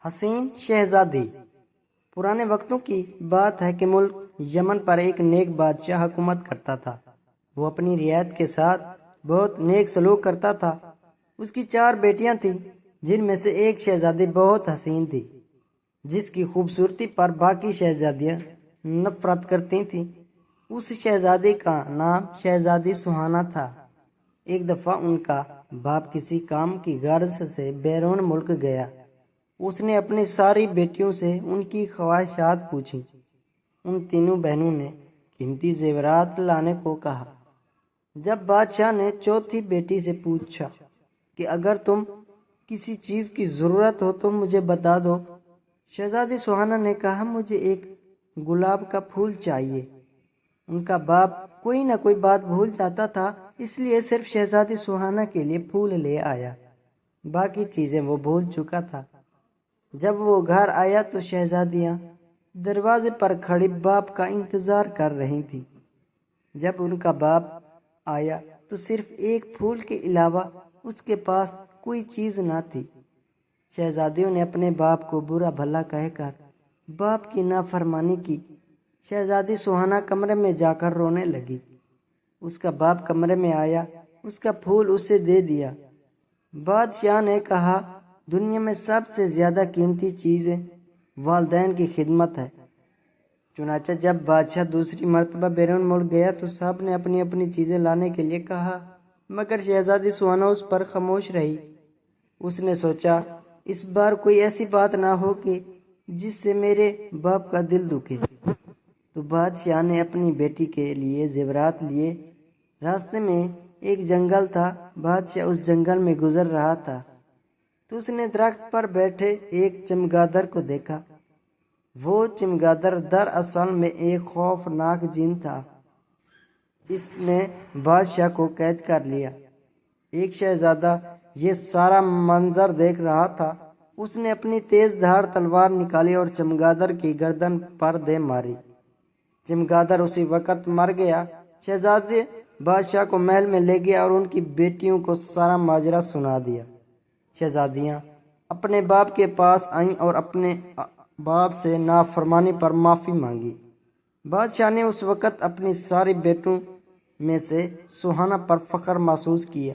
حسین شہزادی۔ پرانے وقتوں کی بات ہے کہ ملک یمن پر ایک نیک بادشاہ حکومت کرتا تھا۔ وہ اپنی رعیت کے ساتھ بہت نیک سلوک کرتا تھا۔ اس کی 4 بیٹیاں تھیں، جن میں سے ایک شہزادی بہت حسین تھی، جس کی خوبصورتی پر باقی شہزادیاں نفرت کرتی تھیں۔ اس شہزادی کا نام شہزادی سہانا تھا۔ ایک دفعہ ان کا باپ کسی کام کی غرض سے بیرون ملک گیا۔ اس نے اپنی ساری بیٹیوں سے ان کی خواہشات پوچھی۔ ان تینوں بہنوں نے قیمتی زیورات لانے کو کہا۔ جب بادشاہ نے چوتھی بیٹی سے پوچھا کہ اگر تم کسی چیز کی ضرورت ہو تو مجھے بتا دو، شہزادی سہانا نے کہا مجھے ایک گلاب کا پھول چاہیے۔ ان کا باپ کوئی نہ کوئی بات بھول جاتا تھا، اس لیے صرف شہزادی سہانا کے لیے پھول لے آیا، باقی چیزیں وہ بھول چکا تھا۔ جب وہ گھر آیا تو شہزادیاں دروازے پر کھڑی باپ کا انتظار کر رہی تھی۔ جب ان کا باپ آیا تو صرف ایک پھول کے علاوہ اس کے پاس کوئی چیز نہ تھی۔ شہزادیوں نے اپنے باپ کو برا بھلا کہہ کر باپ کی نافرمانی کی۔ شہزادی سہانا کمرے میں جا کر رونے لگی۔ اس کا باپ کمرے میں آیا، اس کا پھول اسے دے دیا۔ بادشاہ نے کہا دنیا میں سب سے زیادہ قیمتی چیز والدین کی خدمت ہے۔ چنانچہ جب بادشاہ دوسری مرتبہ بیرون ملک گیا تو سب نے اپنی اپنی چیزیں لانے کے لیے کہا، مگر شہزادی سہانا اس پر خاموش رہی۔ اس نے سوچا اس بار کوئی ایسی بات نہ ہو کہ جس سے میرے باپ کا دل دکھے۔ تو بادشاہ نے اپنی بیٹی کے لیے زیورات لیے۔ راستے میں ایک جنگل تھا۔ بادشاہ اس جنگل میں گزر رہا تھا تو اس نے درخت پر بیٹھے ایک چمگادر کو دیکھا۔ وہ چمگادر دراصل میں ایک خوفناک جن تھا۔ اس نے بادشاہ کو قید کر لیا۔ ایک شہزادہ یہ سارا منظر دیکھ رہا تھا۔ اس نے اپنی تیز دھار تلوار نکالی اور چمگادر کی گردن پر دے ماری۔ چمگادر اسی وقت مر گیا۔ شہزادے بادشاہ کو محل میں لے گیا اور ان کی بیٹیوں کو سارا ماجرا سنا دیا۔ شہزادیاں اپنے باپ کے پاس آئیں اور اپنے باپ سے نافرمانی پر معافی مانگی۔ بادشاہ نے اس وقت اپنی ساری بیٹوں میں سے سہانا پر فخر محسوس کیا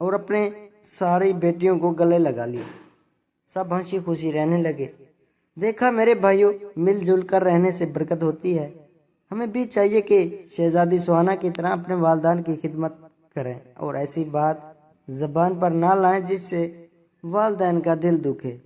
اور اپنے ساری بیٹیوں کو گلے لگا لیا۔ سب ہنسی خوشی رہنے لگے۔ دیکھا میرے بھائیوں، مل جل کر رہنے سے برکت ہوتی ہے۔ ہمیں بھی چاہیے کہ شہزادی سہانا کی طرح اپنے والدین کی خدمت کریں اور ایسی بات زبان پر نہ لائیں جس سے والدین کا دل دکھے۔